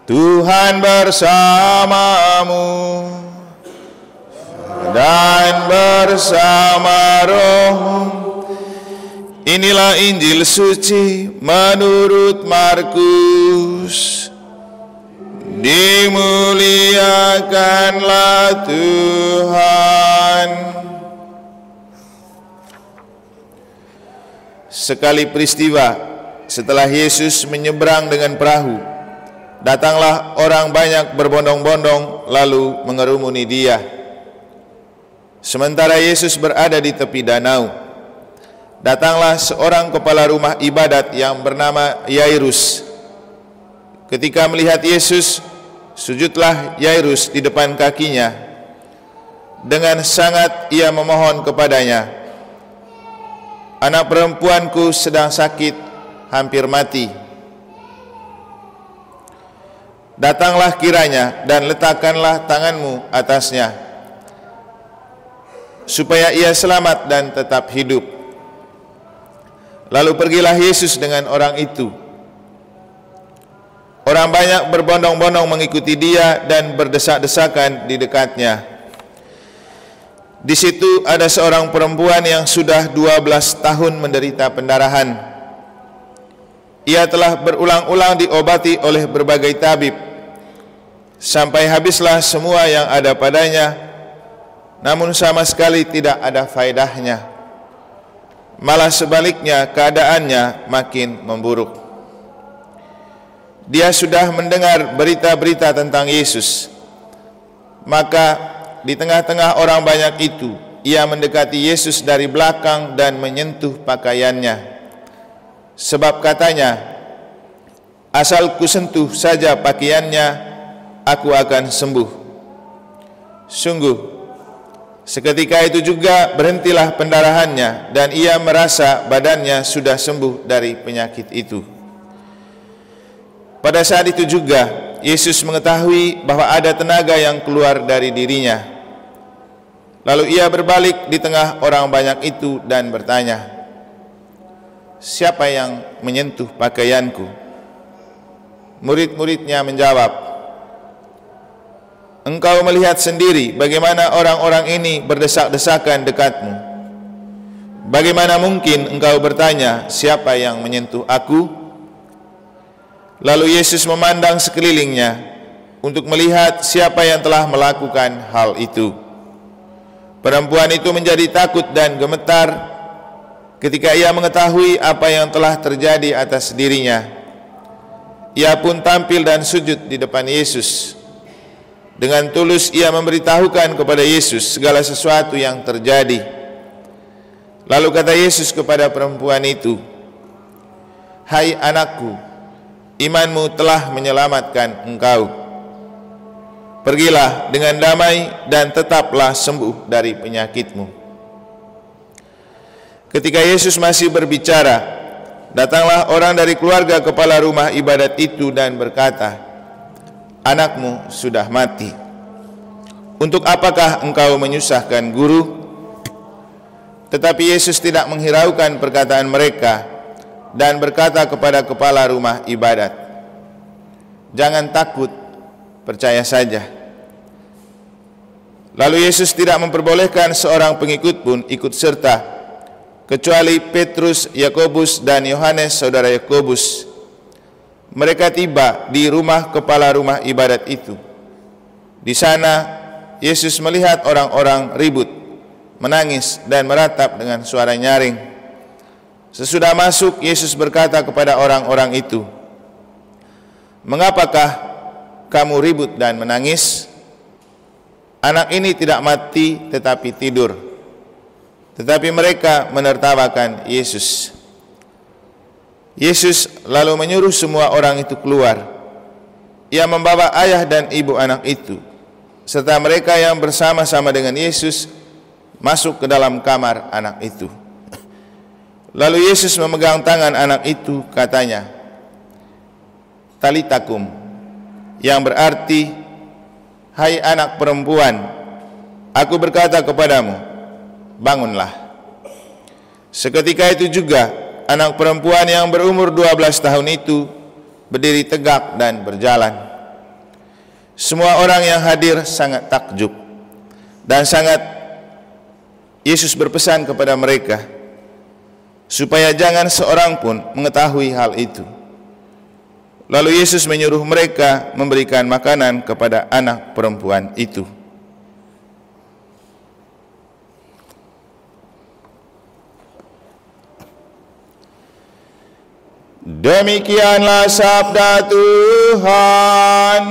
Tuhan bersamamu dan bersama rohmu. Inilah Injil suci menurut Markus. Dimuliakanlah Tuhan. Sekali peristiwa, setelah Yesus menyeberang dengan perahu, datanglah orang banyak berbondong-bondong lalu mengerumuni Dia. Sementara Yesus berada di tepi danau, datanglah seorang kepala rumah ibadat yang bernama Yairus. Ketika melihat Yesus, sujudlah Yairus di depan kakinya. Dengan sangat ia memohon kepadanya, "Anak perempuanku sedang sakit, hampir mati. Datanglah kiranya dan letakkanlah tanganmu atasnya, supaya ia selamat dan tetap hidup." Lalu pergilah Yesus dengan orang itu. Orang banyak berbondong-bondong mengikuti Dia dan berdesak-desakan di dekatnya. Di situ ada seorang perempuan yang sudah 12 tahun menderita pendarahan. Ia telah berulang-ulang diobati oleh berbagai tabib, sampai habislah semua yang ada padanya, namun sama sekali tidak ada faedahnya. Malah sebaliknya keadaannya makin memburuk. Dia sudah mendengar berita-berita tentang Yesus. Maka di tengah-tengah orang banyak itu, ia mendekati Yesus dari belakang dan menyentuh pakaiannya. Sebab katanya, "Asal kusentuh saja pakaiannya, aku akan sembuh." Sungguh, seketika itu juga berhentilah pendarahannya dan ia merasa badannya sudah sembuh dari penyakit itu. Pada saat itu juga Yesus mengetahui bahwa ada tenaga yang keluar dari dirinya. Lalu ia berbalik di tengah orang banyak itu dan bertanya, "Siapa yang menyentuh pakaianku?" Murid-muridnya menjawab, "Engkau melihat sendiri bagaimana orang-orang ini berdesak-desakan dekatmu. Bagaimana mungkin engkau bertanya, 'Siapa yang menyentuh aku?'" Lalu Yesus memandang sekelilingnya untuk melihat siapa yang telah melakukan hal itu. Perempuan itu menjadi takut dan gemetar ketika ia mengetahui apa yang telah terjadi atas dirinya. Ia pun tampil dan sujud di depan Yesus. Dengan tulus ia memberitahukan kepada Yesus segala sesuatu yang terjadi. Lalu kata Yesus kepada perempuan itu, "Hai anakku, imanmu telah menyelamatkan engkau. Pergilah dengan damai dan tetaplah sembuh dari penyakitmu." Ketika Yesus masih berbicara, datanglah orang dari keluarga kepala rumah ibadat itu dan berkata, "Anakmu sudah mati. Untuk apakah engkau menyusahkan guru?" Tetapi Yesus tidak menghiraukan perkataan mereka dan berkata kepada kepala rumah ibadat, "Jangan takut, percaya saja." Lalu Yesus tidak memperbolehkan seorang pengikut pun ikut serta, kecuali Petrus, Yakobus, dan Yohanes saudara Yakobus. Mereka tiba di rumah kepala rumah ibadat itu. Di sana Yesus melihat orang-orang ribut, menangis, dan meratap dengan suara nyaring. Sesudah masuk, Yesus berkata kepada orang-orang itu, "Mengapakah kamu ribut dan menangis? Anak ini tidak mati tetapi tidur." Tetapi mereka menertawakan Yesus. Yesus lalu menyuruh semua orang itu keluar. Ia membawa ayah dan ibu anak itu, serta mereka yang bersama-sama dengan Yesus masuk ke dalam kamar anak itu. Lalu Yesus memegang tangan anak itu, katanya, "Talita kum," yang berarti, "Hai anak perempuan, aku berkata kepadamu, bangunlah." Seketika itu juga anak perempuan yang berumur 12 tahun itu berdiri tegak dan berjalan. Semua orang yang hadir sangat takjub, dan sangat Yesus berpesan kepada mereka supaya jangan seorang pun mengetahui hal itu. Lalu Yesus menyuruh mereka memberikan makanan kepada anak perempuan itu. Demikianlah sabda Tuhan.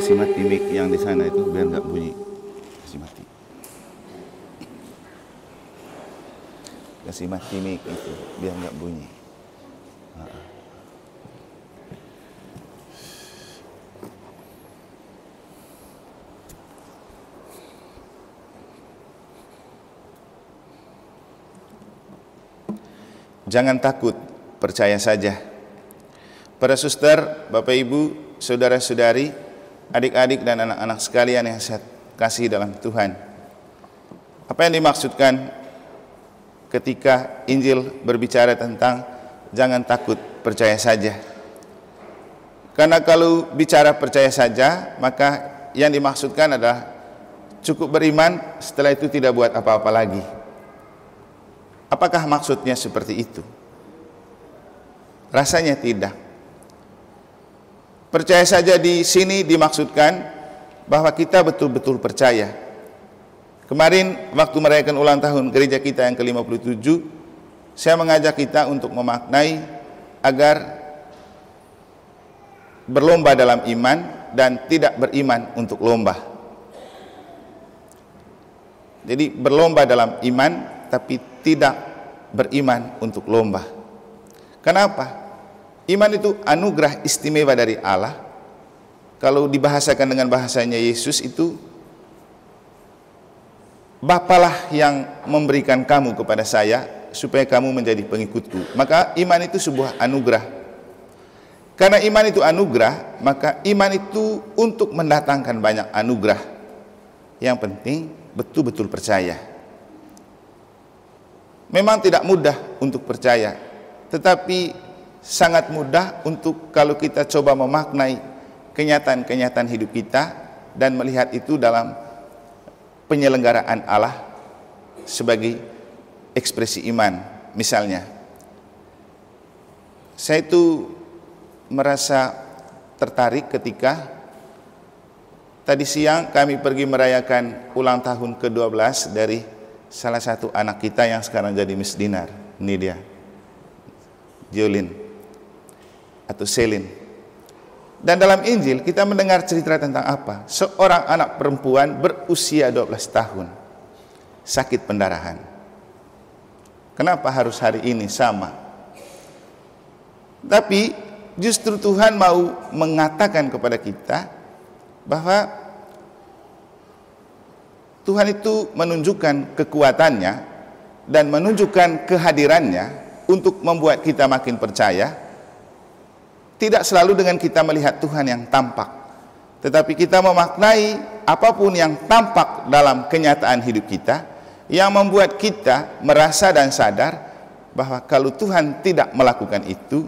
Kasih mati mic yang di sana itu biar nggak bunyi. Kasih mati. Kasih mati mic itu biar nggak bunyi. Jangan takut, percaya saja. Para suster, Bapak Ibu, saudara-saudari, adik-adik dan anak-anak sekalian yang saya kasih dalam Tuhan. Apa yang dimaksudkan ketika Injil berbicara tentang jangan takut, percaya saja? Karena kalau bicara percaya saja, maka yang dimaksudkan adalah cukup beriman, setelah itu tidak buat apa-apa lagi. Apakah maksudnya seperti itu? Rasanya tidak. Percaya saja di sini dimaksudkan bahwa kita betul-betul percaya. Kemarin waktu merayakan ulang tahun gereja kita yang ke-57, saya mengajak kita untuk memaknai agar berlomba dalam iman dan tidak beriman untuk lomba. Jadi berlomba dalam iman tapi tidak beriman untuk lomba. Kenapa? Iman itu anugerah istimewa dari Allah. Kalau dibahasakan dengan bahasanya Yesus itu, Bapalah yang memberikan kamu kepada saya supaya kamu menjadi pengikutku. Maka iman itu sebuah anugerah. Karena iman itu anugerah, maka iman itu untuk mendatangkan banyak anugerah. Yang penting betul-betul percaya. Memang tidak mudah untuk percaya, tetapi sangat mudah untuk kalau kita coba memaknai kenyataan-kenyataan hidup kita dan melihat itu dalam penyelenggaraan Allah sebagai ekspresi iman. Misalnya, saya itu merasa tertarik ketika tadi siang kami pergi merayakan ulang tahun ke-12 dari salah satu anak kita yang sekarang jadi Miss Dinar. Ini dia, Jolin atau Selin. Dan dalam Injil kita mendengar cerita tentang apa? Seorang anak perempuan berusia 12 tahun sakit pendarahan. Kenapa harus hari ini sama? Tapi justru Tuhan mau mengatakan kepada kita bahwa Tuhan itu menunjukkan kekuatannya dan menunjukkan kehadirannya untuk membuat kita makin percaya. Tidak selalu dengan kita melihat Tuhan yang tampak, tetapi kita memaknai apapun yang tampak dalam kenyataan hidup kita, yang membuat kita merasa dan sadar bahwa kalau Tuhan tidak melakukan itu,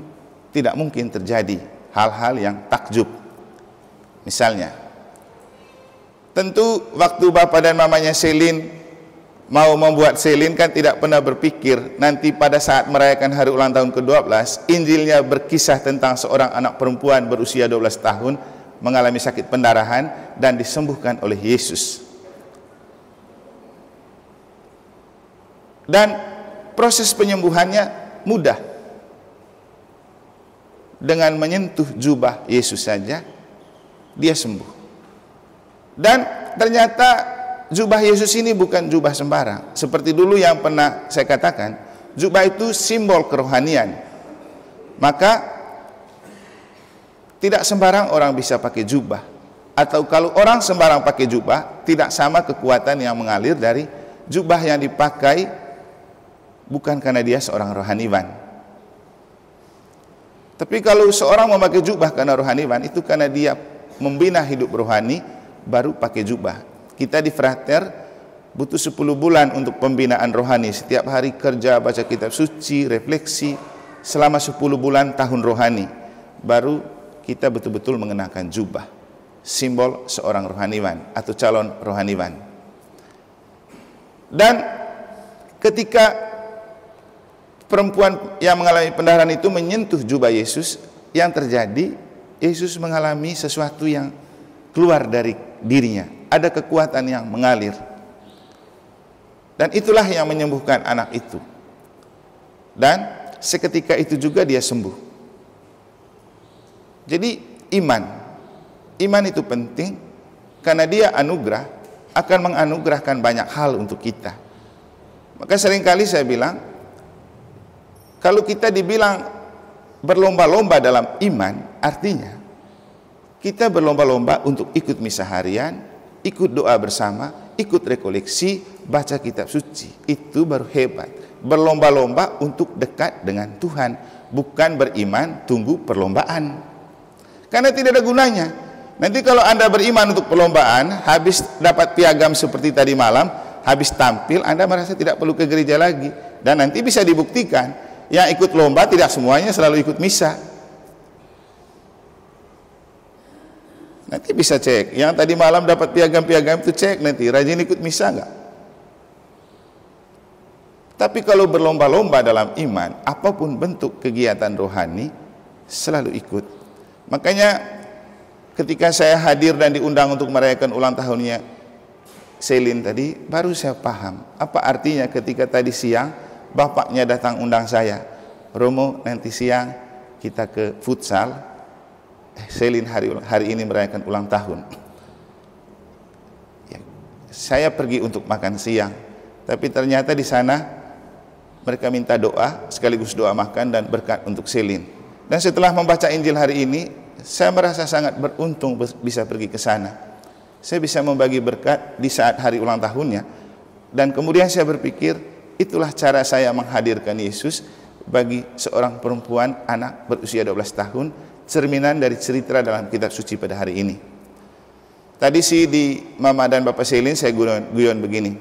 tidak mungkin terjadi hal-hal yang takjub. Misalnya, tentu waktu bapak dan mamanya Selin mau membuat Selin kan tidak pernah berpikir nanti pada saat merayakan hari ulang tahun ke-12, Injilnya berkisah tentang seorang anak perempuan berusia 12 tahun mengalami sakit pendarahan dan disembuhkan oleh Yesus. Dan proses penyembuhannya mudah. Dengan menyentuh jubah Yesus saja, dia sembuh. Dan ternyata jubah Yesus ini bukan jubah sembarang. Seperti dulu yang pernah saya katakan, jubah itu simbol kerohanian. Maka tidak sembarang orang bisa pakai jubah. Atau kalau orang sembarang pakai jubah, tidak sama kekuatan yang mengalir dari jubah yang dipakai, bukan karena dia seorang rohaniwan. Tapi kalau seorang memakai jubah karena rohaniwan, itu karena dia membina hidup rohani, baru pakai jubah. Kita di Frater butuh 10 bulan untuk pembinaan rohani. Setiap hari kerja, baca kitab suci, refleksi, selama 10 bulan tahun rohani, baru kita betul-betul mengenakan jubah, simbol seorang rohaniwan atau calon rohaniwan. Dan ketika perempuan yang mengalami pendarahan itu menyentuh jubah Yesus, yang terjadi, Yesus mengalami sesuatu yang keluar dari dirinya. Ada kekuatan yang mengalir. Dan itulah yang menyembuhkan anak itu. Dan seketika itu juga dia sembuh. Jadi iman itu penting, karena dia anugerah, akan menganugerahkan banyak hal untuk kita. Maka seringkali saya bilang, kalau kita dibilang berlomba-lomba dalam iman, artinya kita berlomba-lomba untuk ikut misa harian, ikut doa bersama, ikut rekoleksi, baca kitab suci. Itu baru hebat. Berlomba-lomba untuk dekat dengan Tuhan, bukan beriman tunggu perlombaan. Karena tidak ada gunanya. Nanti kalau Anda beriman untuk perlombaan, habis dapat piagam seperti tadi malam, habis tampil, Anda merasa tidak perlu ke gereja lagi. Dan nanti bisa dibuktikan, yang ikut lomba tidak semuanya selalu ikut misa. Nanti bisa cek, yang tadi malam dapat piagam-piagam itu cek nanti, rajin ikut misa enggak? Tapi kalau berlomba-lomba dalam iman, apapun bentuk kegiatan rohani, selalu ikut. Makanya ketika saya hadir dan diundang untuk merayakan ulang tahunnya Selin tadi, baru saya paham apa artinya ketika tadi siang bapaknya datang undang saya, Romo nanti siang kita ke futsal, Selin hari ini merayakan ulang tahun. Ya, saya pergi untuk makan siang, tapi ternyata di sana mereka minta doa, sekaligus doa makan dan berkat untuk Selin. Dan setelah membaca Injil hari ini, saya merasa sangat beruntung bisa pergi ke sana. Saya bisa membagi berkat di saat hari ulang tahunnya. Dan kemudian saya berpikir, itulah cara saya menghadirkan Yesus bagi seorang perempuan anak berusia 12 tahun, cerminan dari cerita dalam kitab suci pada hari ini. Tadi sih di Mama dan Bapak Selin saya guyon begini.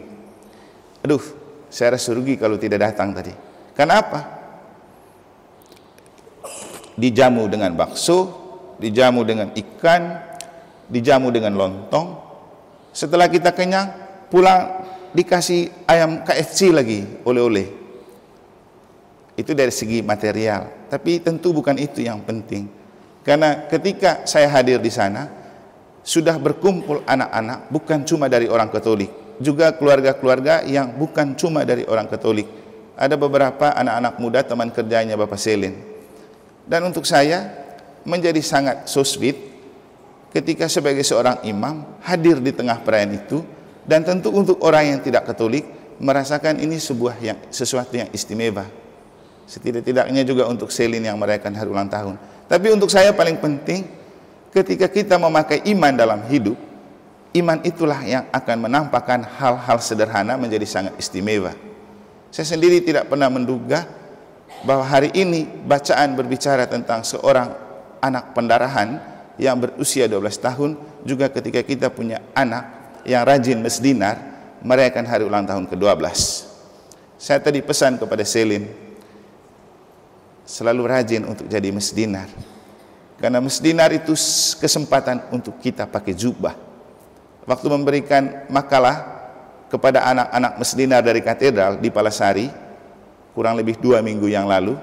Aduh, saya rasa rugi kalau tidak datang tadi. Kenapa? Dijamu dengan bakso, dijamu dengan ikan, dijamu dengan lontong. Setelah kita kenyang, pulang dikasih ayam KFC lagi, oleh-oleh. Itu dari segi material. Tapi tentu bukan itu yang penting. Karena ketika saya hadir di sana, sudah berkumpul anak-anak bukan cuma dari orang Katolik, juga keluarga-keluarga yang bukan cuma dari orang Katolik. Ada beberapa anak-anak muda teman kerjanya Bapak Selin. Dan untuk saya menjadi sangat so sweet ketika sebagai seorang imam hadir di tengah perayaan itu, dan tentu untuk orang yang tidak Katolik merasakan ini sesuatu yang istimewa. Setidak-tidaknya juga untuk Selin yang merayakan hari ulang tahun. Tapi untuk saya paling penting ketika kita memakai iman dalam hidup, iman itulah yang akan menampakkan hal-hal sederhana menjadi sangat istimewa. Saya sendiri tidak pernah menduga bahwa hari ini bacaan berbicara tentang seorang anak pendarahan yang berusia 12 tahun, juga ketika kita punya anak yang rajin mesdinar merayakan hari ulang tahun ke-12. Saya tadi pesan kepada Selin, selalu rajin untuk jadi mesdinar. Karena mesdinar itu kesempatan untuk kita pakai jubah. Waktu memberikan makalah kepada anak-anak mesdinar dari katedral di Palasari, kurang lebih 2 minggu yang lalu,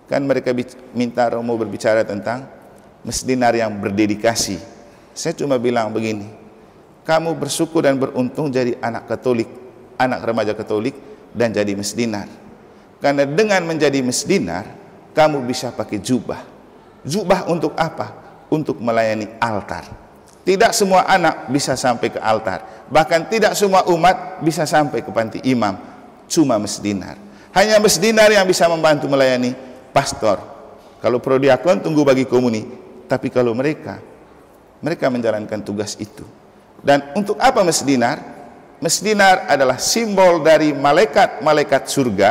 kan mereka minta Romo berbicara tentang mesdinar yang berdedikasi. Saya cuma bilang begini, kamu bersyukur dan beruntung jadi anak Katolik, anak remaja Katolik, dan jadi mesdinar. Karena dengan menjadi mesdinar, kamu bisa pakai jubah. Jubah untuk apa? Untuk melayani altar. Tidak semua anak bisa sampai ke altar, bahkan tidak semua umat bisa sampai ke panti imam, cuma mesdinar. Hanya mesdinar yang bisa membantu melayani pastor. Kalau prodiakon tunggu bagi komuni. Tapi kalau mereka menjalankan tugas itu. Dan untuk apa mesdinar? Mesdinar adalah simbol dari malaikat-malaikat surga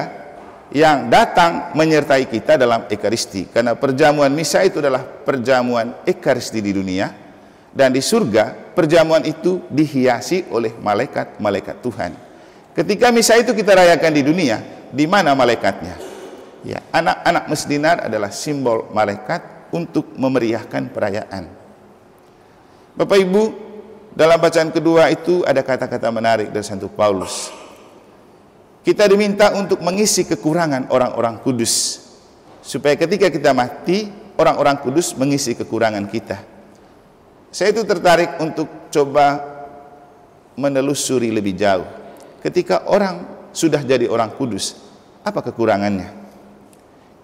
yang datang menyertai kita dalam Ekaristi. Karena perjamuan misa itu adalah perjamuan Ekaristi di dunia. Dan di surga, perjamuan itu dihiasi oleh malaikat-malaikat Tuhan. Ketika misa itu kita rayakan di dunia, di mana malaikatnya? Ya, anak-anak Mesdinar adalah simbol malaikat untuk memeriahkan perayaan. Bapak Ibu, dalam bacaan kedua itu ada kata-kata menarik dari Santo Paulus. Kita diminta untuk mengisi kekurangan orang-orang kudus, supaya ketika kita mati, orang-orang kudus mengisi kekurangan kita. Saya itu tertarik untuk coba menelusuri lebih jauh. Ketika orang sudah jadi orang kudus, apa kekurangannya?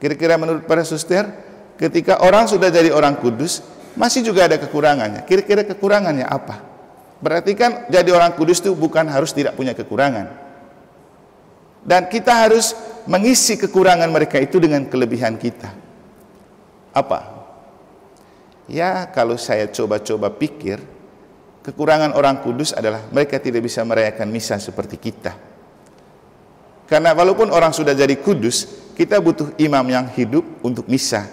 Kira-kira menurut para suster, ketika orang sudah jadi orang kudus, masih juga ada kekurangannya. Kira-kira kekurangannya apa? Berarti kan jadi orang kudus itu bukan harus tidak punya kekurangan. Dan kita harus mengisi kekurangan mereka itu dengan kelebihan kita. Apa? Ya, kalau saya coba-coba pikir, kekurangan orang kudus adalah mereka tidak bisa merayakan misa seperti kita. Karena walaupun orang sudah jadi kudus, kita butuh imam yang hidup untuk misa.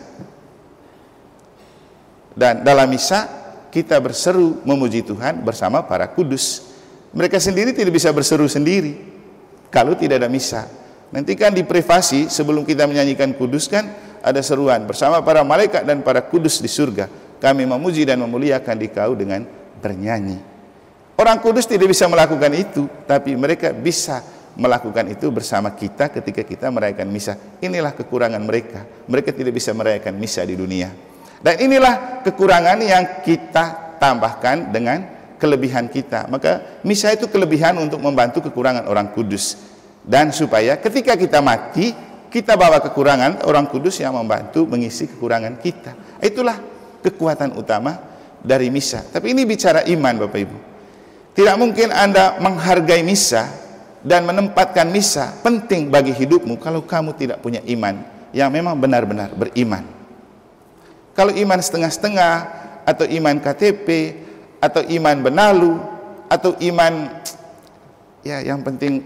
Dan dalam misa, kita berseru memuji Tuhan bersama para kudus. Mereka sendiri tidak bisa berseru sendiri kalau tidak ada misa. Nanti kan di privasi sebelum kita menyanyikan kudus kan ada seruan bersama para malaikat dan para kudus di surga. Kami memuji dan memuliakan Dikau dengan bernyanyi. Orang kudus tidak bisa melakukan itu, tapi mereka bisa melakukan itu bersama kita ketika kita merayakan misa. Inilah kekurangan mereka. Mereka tidak bisa merayakan misa di dunia. Dan inilah kekurangan yang kita tambahkan dengan kelebihan kita. Maka misa itu kelebihan untuk membantu kekurangan orang kudus. Dan supaya ketika kita mati, kita bawa kekurangan orang kudus yang membantu mengisi kekurangan kita. Itulah kekuatan utama dari misa. Tapi ini bicara iman, Bapak Ibu. Tidak mungkin Anda menghargai misa dan menempatkan misa penting bagi hidupmu kalau kamu tidak punya iman yang memang benar-benar beriman. Kalau iman setengah-setengah, atau iman KTP, atau iman benalu, atau iman ya yang penting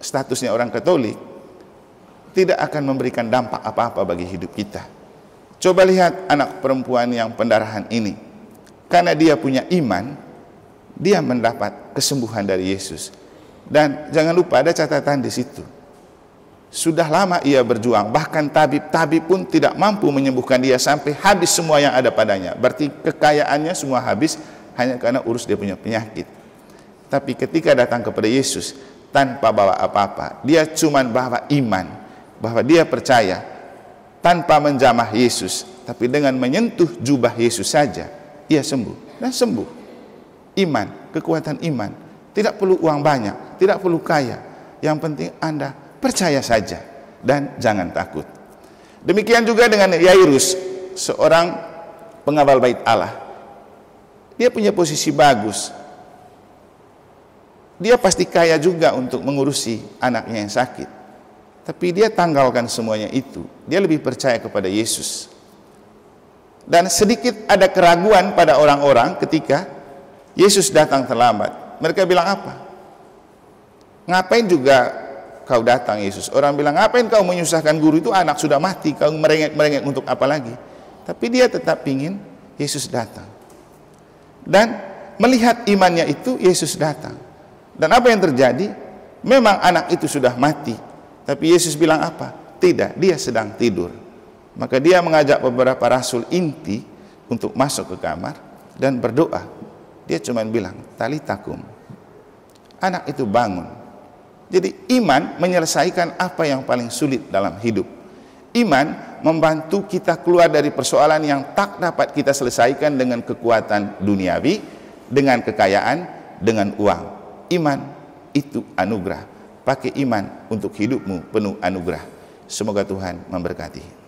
statusnya orang Katolik, tidak akan memberikan dampak apa-apa bagi hidup kita. Coba lihat anak perempuan yang pendarahan ini. Karena dia punya iman, dia mendapat kesembuhan dari Yesus. Dan jangan lupa ada catatan di situ. Sudah lama ia berjuang, bahkan tabib-tabib pun tidak mampu menyembuhkan dia sampai habis semua yang ada padanya. Berarti kekayaannya semua habis hanya karena urus dia punya penyakit. Tapi ketika datang kepada Yesus tanpa bawa apa-apa, dia cuma bawa iman, bahwa dia percaya tanpa menjamah Yesus, tapi dengan menyentuh jubah Yesus saja, ia sembuh. Dan sembuh. Iman, kekuatan iman. Tidak perlu uang banyak, tidak perlu kaya. Yang penting Anda percaya saja dan jangan takut. Demikian juga dengan Yairus, seorang pengawal bait Allah. Dia punya posisi bagus. Dia pasti kaya juga untuk mengurusi anaknya yang sakit. Tapi dia tanggalkan semuanya itu. Dia lebih percaya kepada Yesus. Dan sedikit ada keraguan pada orang-orang ketika Yesus datang terlambat. Mereka bilang apa? Ngapain juga kau datang Yesus? Orang bilang, ngapain kau menyusahkan guru, itu anak sudah mati, kau merengek-merengek untuk apa lagi? Tapi dia tetap ingin Yesus datang. Dan melihat imannya itu, Yesus datang. Dan apa yang terjadi? Memang anak itu sudah mati. Tapi Yesus bilang apa? Tidak, dia sedang tidur. Maka dia mengajak beberapa rasul inti untuk masuk ke kamar dan berdoa. Dia cuma bilang, talitakum. Anak itu bangun. Jadi iman menyelesaikan apa yang paling sulit dalam hidup. Iman membantu kita keluar dari persoalan yang tak dapat kita selesaikan dengan kekuatan duniawi, dengan kekayaan, dengan uang. Iman itu anugerah. Pakai iman untuk hidupmu penuh anugerah. Semoga Tuhan memberkati.